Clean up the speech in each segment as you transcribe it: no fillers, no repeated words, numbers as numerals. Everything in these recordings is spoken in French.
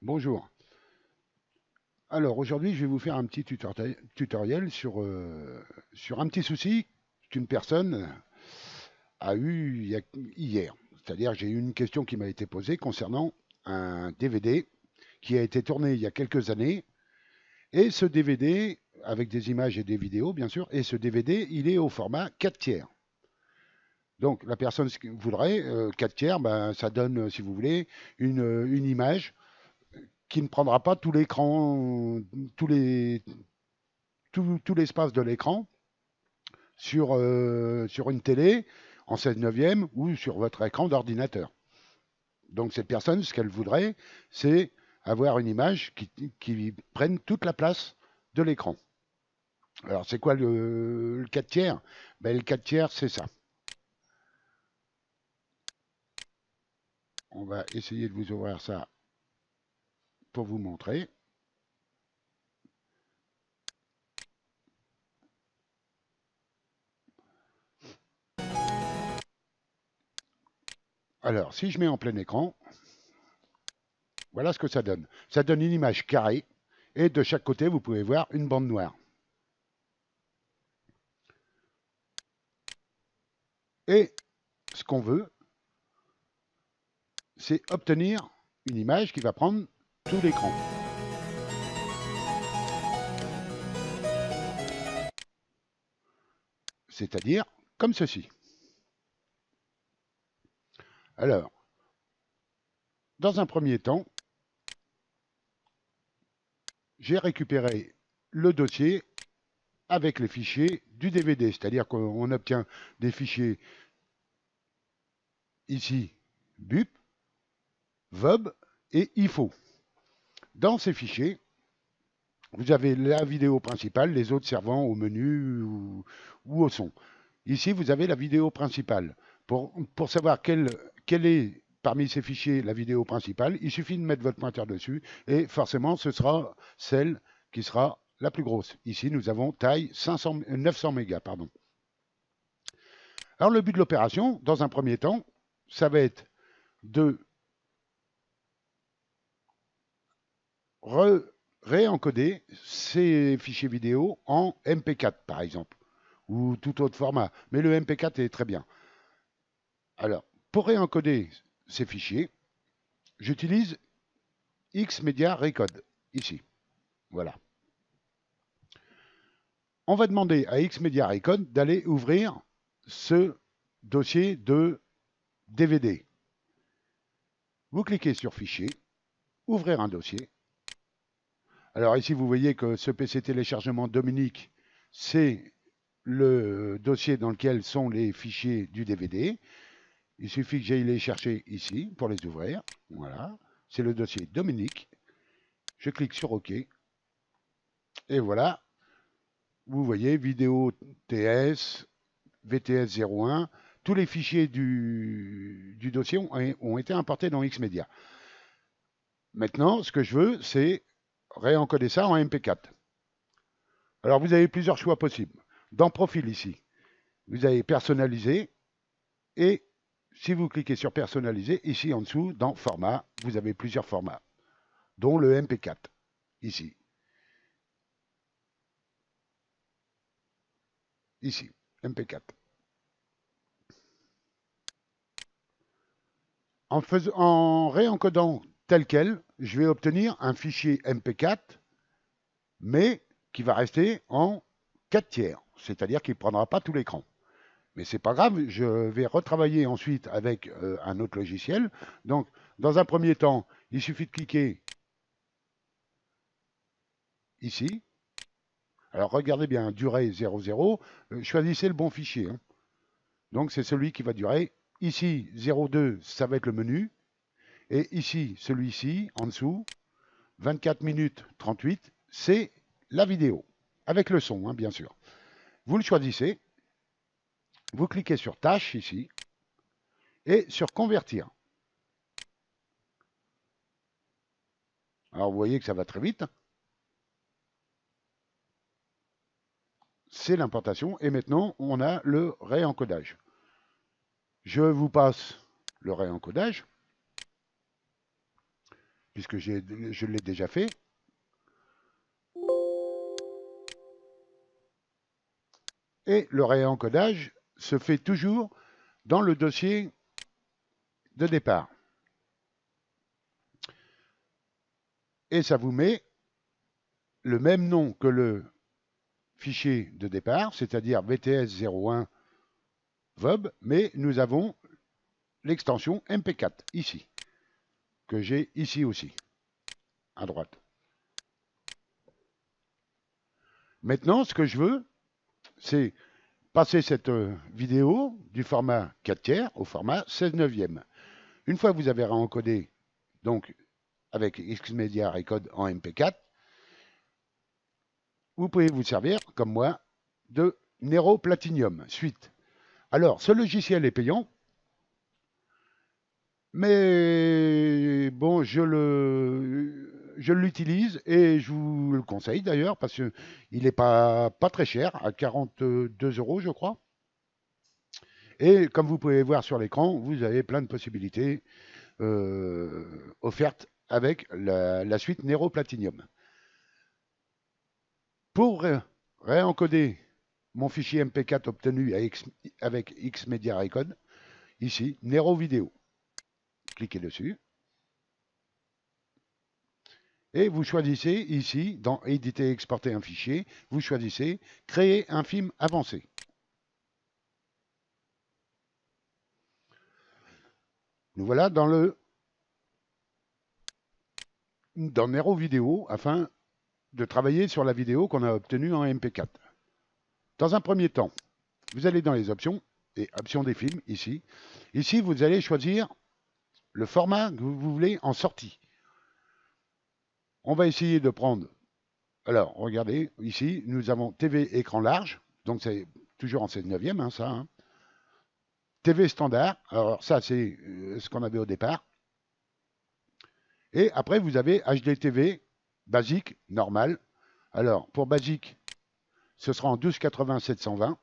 Bonjour. Alors aujourd'hui, je vais vous faire un petit tutoriel sur un petit souci qu'une personne a eu hier. C'est-à-dire, j'ai eu une question qui m'a été posée concernant un DVD qui a été tourné il y a quelques années. Et ce DVD, avec des images et des vidéos, bien sûr, et ce DVD, il est au format 4 tiers. Donc la personne voudrait 4 tiers, ben, ça donne, si vous voulez, une image qui ne prendra pas tout l'écran, tout l'espace de l'écran sur une télé en 16 neuvième ou sur votre écran d'ordinateur. Donc cette personne, ce qu'elle voudrait, c'est avoir une image qui prenne toute la place de l'écran. Alors c'est quoi le 4 tiers? Ben, le 4 tiers, c'est ça. On va essayer de vous ouvrir ça pour vous montrer. Alors, si je mets en plein écran, voilà ce que ça donne. Ça donne une image carrée et de chaque côté, vous pouvez voir une bande noire. Et ce qu'on veut, c'est obtenir une image qui va prendre tout l'écran. C'est-à-dire comme ceci. Alors, dans un premier temps, j'ai récupéré le dossier avec les fichiers du DVD, c'est-à-dire qu'on obtient des fichiers ici, BUP, VOB et IFO. Dans ces fichiers, vous avez la vidéo principale, les autres servant au menu ou au son. Ici, vous avez la vidéo principale. Pour savoir quelle est parmi ces fichiers la vidéo principale, il suffit de mettre votre pointeur dessus et forcément, ce sera celle qui sera la plus grosse. Ici, nous avons taille 900 mégas. Pardon. Alors, le but de l'opération, dans un premier temps, ça va être de réencoder ces fichiers vidéo en MP4, par exemple, ou tout autre format. Mais le MP4 est très bien. Alors, pour réencoder ces fichiers, j'utilise Xmedia Recode, ici. Voilà. On va demander à Xmedia Recode d'aller ouvrir ce dossier de DVD. Vous cliquez sur Fichier, Ouvrir un dossier. Alors ici, vous voyez que ce PC téléchargement Dominique, c'est le dossier dans lequel sont les fichiers du DVD. Il suffit que j'aille les chercher ici pour les ouvrir. Voilà. C'est le dossier Dominique. Je clique sur OK. Et voilà. Vous voyez vidéo TS, VTS 01. Tous les fichiers du dossier ont été importés dans Xmedia. Maintenant, ce que je veux, c'est réencoder ça en MP4. Alors, vous avez plusieurs choix possibles. Dans Profil, ici, vous avez Personnaliser. Et si vous cliquez sur Personnaliser, ici en dessous, dans Format, vous avez plusieurs formats, dont le MP4, ici. Ici, MP4. En réencodant tel quel, je vais obtenir un fichier MP4, mais qui va rester en 4 tiers, c'est-à-dire qu'il ne prendra pas tout l'écran. Mais c'est pas grave, je vais retravailler ensuite avec un autre logiciel. Donc, dans un premier temps, il suffit de cliquer ici. Alors, regardez bien, durée 00, choisissez le bon fichier. Hein. Donc, c'est celui qui va durer. Ici, 02, ça va être le menu. Et ici, celui-ci, en dessous, 24 minutes 38, c'est la vidéo, avec le son, hein, bien sûr. Vous le choisissez, vous cliquez sur Tâche ici, et sur Convertir. Alors, vous voyez que ça va très vite. C'est l'importation, et maintenant, on a le réencodage. Je vous passe le réencodage. puisque je l'ai déjà fait. Et le réencodage se fait toujours dans le dossier de départ. Et ça vous met le même nom que le fichier de départ, c'est-à-dire VTS01 VOB, mais nous avons l'extension MP4 ici, que j'ai ici aussi, à droite. Maintenant, ce que je veux, c'est passer cette vidéo du format 4 tiers au format 16 neuvième. Une fois que vous avez réencodé, donc avec Xmedia Recode en MP4, vous pouvez vous servir, comme moi, de Nero Platinum Suite. Alors, ce logiciel est payant, mais bon, je l'utilise et je vous le conseille d'ailleurs parce qu'il n'est pas très cher, à 42 € je crois. Et comme vous pouvez voir sur l'écran, vous avez plein de possibilités offertes avec la suite Nero Platinum. Pour réencoder mon fichier MP4 obtenu avec Xmedia Recode, ici, Nero Vidéo. Cliquez dessus. Et vous choisissez ici, dans Éditer et exporter un fichier, vous choisissez Créer un film avancé. Nous voilà dans Nero Vidéo afin de travailler sur la vidéo qu'on a obtenue en MP4. Dans un premier temps, vous allez dans les options et options des films ici. Ici, vous allez choisir le format que vous voulez en sortie. On va essayer de prendre. Alors, regardez, ici, nous avons TV écran large, donc c'est toujours en 16 neuvième, hein, ça. Hein. TV standard, alors ça, c'est ce qu'on avait au départ. Et après, vous avez HDTV basique, normal. Alors, pour basique, ce sera en 1280 720.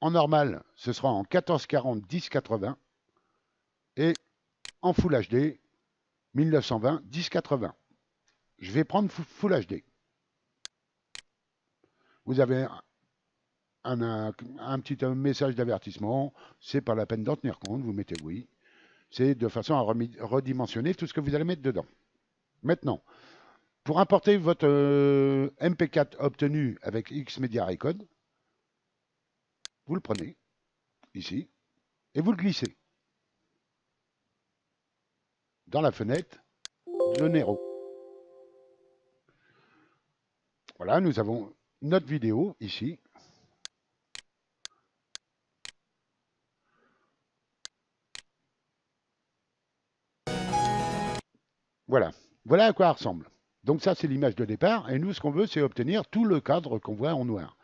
En normal, ce sera en 1440 1080. Et en Full HD, 1920 1080. Je vais prendre Full HD. Vous avez un petit message d'avertissement. C'est pas la peine d'en tenir compte. Vous mettez oui. C'est de façon à redimensionner tout ce que vous allez mettre dedans. Maintenant, pour importer votre MP4 obtenu avec Xmedia Recode, vous le prenez ici et vous le glissez dans la fenêtre de Nero. Voilà, nous avons notre vidéo ici. Voilà, voilà à quoi elle ressemble. Donc ça, c'est l'image de départ. Et nous, ce qu'on veut, c'est obtenir tout le cadre qu'on voit en noir.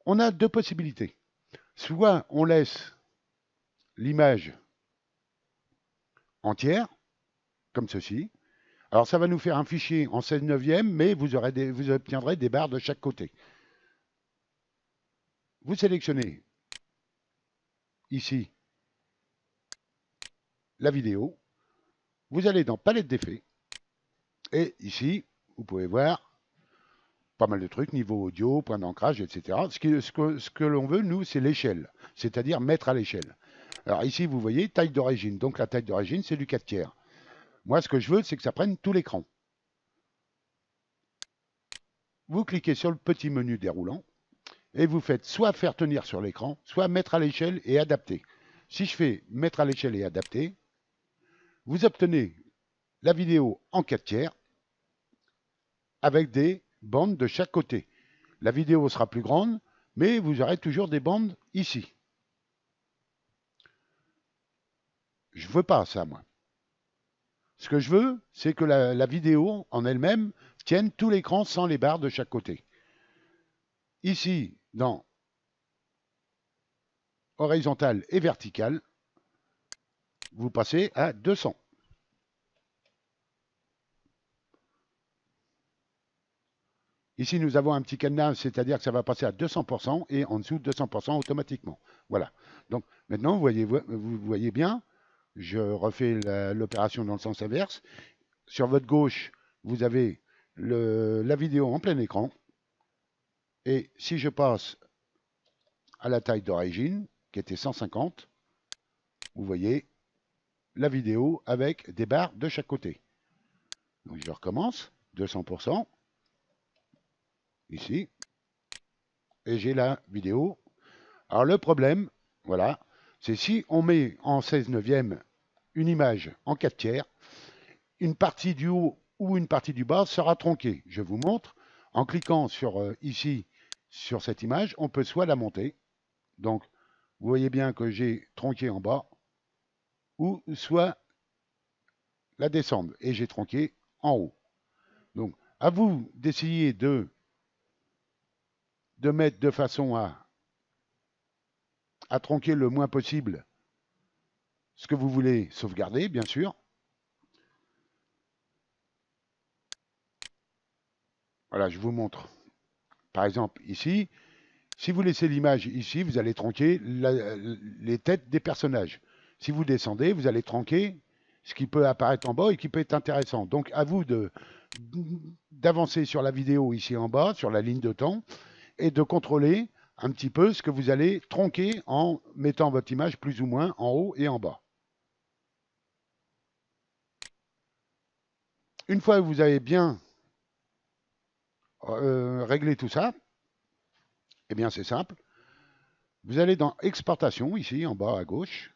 On a deux possibilités. Soit on laisse l'image entière, comme ceci. Alors ça va nous faire un fichier en 16 neuvième, mais vous obtiendrez des barres de chaque côté. Vous sélectionnez ici la vidéo. Vous allez dans palette d'effets. Et ici, vous pouvez voir pas mal de trucs, niveau audio, point d'ancrage, etc. Ce que l'on veut, nous, c'est l'échelle, c'est-à-dire mettre à l'échelle. Alors ici, vous voyez, taille d'origine. Donc la taille d'origine, c'est du 4 tiers. Moi, ce que je veux, c'est que ça prenne tout l'écran. Vous cliquez sur le petit menu déroulant et vous faites soit faire tenir sur l'écran, soit mettre à l'échelle et adapter. Si je fais mettre à l'échelle et adapter, vous obtenez la vidéo en 4 tiers avec des bandes de chaque côté. La vidéo sera plus grande, mais vous aurez toujours des bandes ici. Je ne veux pas ça, moi. Ce que je veux, c'est que la vidéo en elle-même tienne tout l'écran sans les barres de chaque côté. Ici, dans horizontal et vertical, vous passez à 200. Ici, nous avons un petit cadenas, c'est-à-dire que ça va passer à 200% et en dessous 200% automatiquement. Voilà. Donc maintenant, vous voyez bien, je refais l'opération dans le sens inverse. Sur votre gauche, vous avez la vidéo en plein écran. Et si je passe à la taille d'origine, qui était 150, vous voyez la vidéo avec des barres de chaque côté. Donc je recommence, 200%, ici, et j'ai la vidéo. Alors le problème, voilà, c'est si on met en 16 neuvième une image en 4 tiers, une partie du haut ou une partie du bas sera tronquée. Je vous montre, en cliquant sur ici, sur cette image, on peut soit la monter, donc vous voyez bien que j'ai tronqué en bas, ou soit la descendre, et j'ai tronqué en haut. Donc, à vous d'essayer de mettre de façon à tronquer le moins possible ce que vous voulez sauvegarder, bien sûr. Voilà, je vous montre. Par exemple, ici, si vous laissez l'image ici, vous allez tronquer les têtes des personnages. Si vous descendez, vous allez tronquer ce qui peut apparaître en bas et qui peut être intéressant. Donc, à vous d'avancer sur la vidéo ici en bas, sur la ligne de temps, et de contrôler un petit peu ce que vous allez tronquer en mettant votre image plus ou moins en haut et en bas. Une fois que vous avez bien réglé tout ça, eh bien c'est simple. Vous allez dans Exportation, ici en bas à gauche.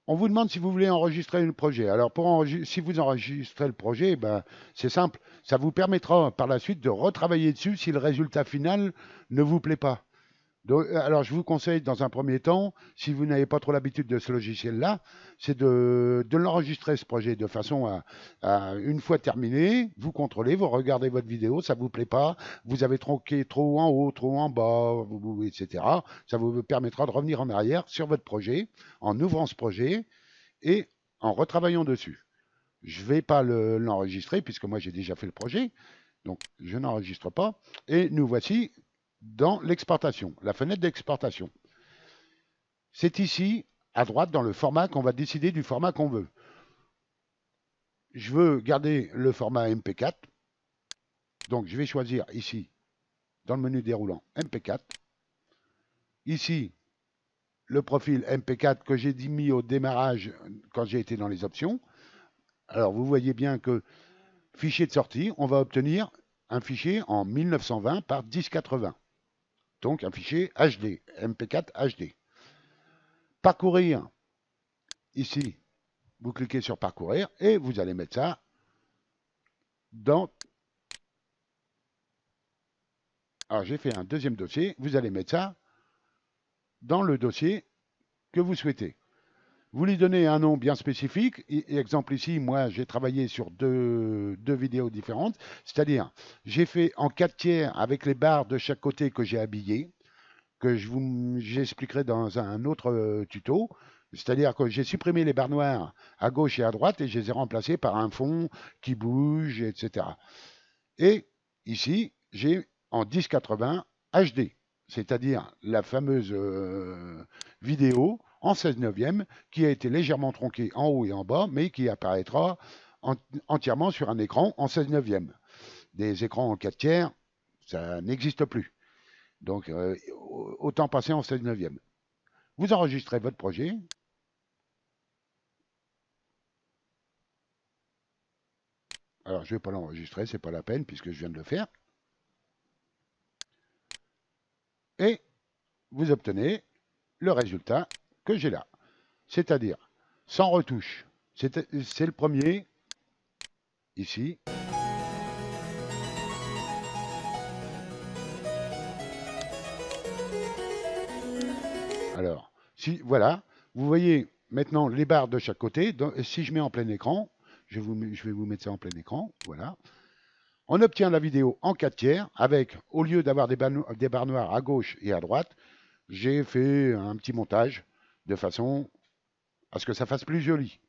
On vous demande si vous voulez enregistrer le projet. Alors, si vous enregistrez le projet, ben, c'est simple. Ça vous permettra par la suite de retravailler dessus si le résultat final ne vous plaît pas. Donc, alors, je vous conseille dans un premier temps, si vous n'avez pas trop l'habitude de ce logiciel-là, c'est de l'enregistrer ce projet de façon une fois terminé, vous contrôlez, vous regardez votre vidéo, ça vous plaît pas, vous avez tronqué trop en haut, trop en bas, etc. Ça vous permettra de revenir en arrière sur votre projet, en ouvrant ce projet et en retravaillant dessus. Je ne vais pas l'enregistrer puisque moi j'ai déjà fait le projet, donc je n'enregistre pas. Et nous voici dans l'exportation, la fenêtre d'exportation. C'est ici, à droite, dans le format qu'on va décider du format qu'on veut. Je veux garder le format MP4. Donc, je vais choisir ici, dans le menu déroulant, MP4. Ici, le profil MP4 que j'ai mis au démarrage quand j'ai été dans les options. Alors, vous voyez bien que fichier de sortie, on va obtenir un fichier en 1920 par 1080. Donc, un fichier HD, MP4 HD. Parcourir, ici, vous cliquez sur parcourir et vous allez mettre ça dans... Alors j'ai fait un deuxième dossier, vous allez mettre ça dans le dossier que vous souhaitez. Vous lui donnez un nom bien spécifique. Exemple ici, moi j'ai travaillé sur deux vidéos différentes, c'est-à-dire j'ai fait en 4 tiers avec les barres de chaque côté que j'ai habillées, que j'expliquerai dans un autre tuto. C'est-à-dire que j'ai supprimé les barres noires à gauche et à droite et je les ai remplacées par un fond qui bouge, etc. Et ici, j'ai en 1080 HD, c'est-à-dire la fameuse vidéo en 16 neuvième qui a été légèrement tronquée en haut et en bas, mais qui apparaîtra entièrement sur un écran en 16 neuvième. Des écrans en 4 tiers, ça n'existe plus. Donc, autant passer en 16 neuvième. Vous enregistrez votre projet. Alors, je ne vais pas l'enregistrer, c'est pas la peine puisque je viens de le faire. Et vous obtenez le résultat que j'ai là. C'est-à-dire sans retouche. C'est le premier, ici. Alors, voilà, vous voyez maintenant les barres de chaque côté. Donc, si je mets en plein écran, je vais vous mettre ça en plein écran, voilà. On obtient la vidéo en 4 tiers avec, au lieu d'avoir des barres noires à gauche et à droite, j'ai fait un petit montage de façon à ce que ça fasse plus joli.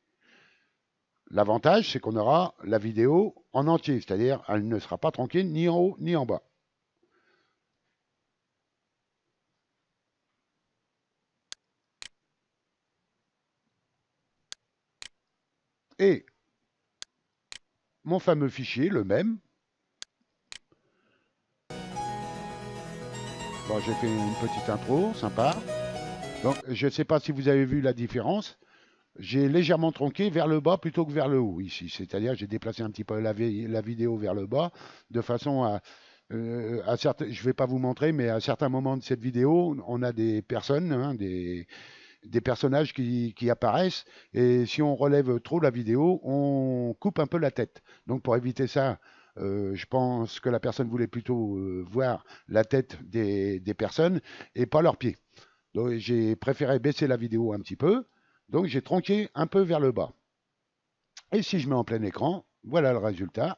L'avantage, c'est qu'on aura la vidéo en entier, c'est-à-dire elle ne sera pas tronquée ni en haut ni en bas. et mon fameux fichier, le même. Bon, j'ai fait une petite intro, sympa. Donc, je ne sais pas si vous avez vu la différence. J'ai légèrement tronqué vers le bas plutôt que vers le haut ici. C'est-à-dire, j'ai déplacé un petit peu la vidéo vers le bas de façon à certains, je ne vais pas vous montrer, mais à certains moments de cette vidéo, on a des personnes, hein, des personnages qui apparaissent. Et si on relève trop la vidéo, on coupe un peu la tête. Donc, pour éviter ça, je pense que la personne voulait plutôt voir la tête des personnes et pas leurs pieds. Donc j'ai préféré baisser la vidéo un petit peu. Donc j'ai tronqué un peu vers le bas. Et si je mets en plein écran, voilà le résultat.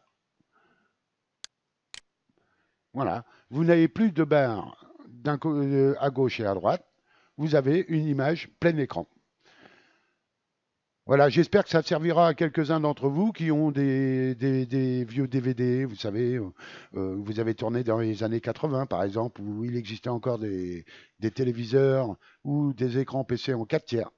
Voilà. Vous n'avez plus de barre à gauche et à droite. Vous avez une image plein écran. Voilà, j'espère que ça servira à quelques-uns d'entre vous qui ont des vieux DVD, vous savez, vous avez tourné dans les années 80 par exemple, où il existait encore des téléviseurs ou des écrans PC en 4 tiers,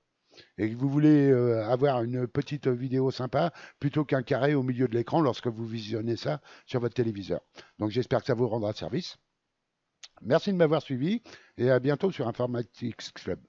et que vous voulez avoir une petite vidéo sympa plutôt qu'un carré au milieu de l'écran lorsque vous visionnez ça sur votre téléviseur. Donc j'espère que ça vous rendra service. Merci de m'avoir suivi et à bientôt sur Informatics Club.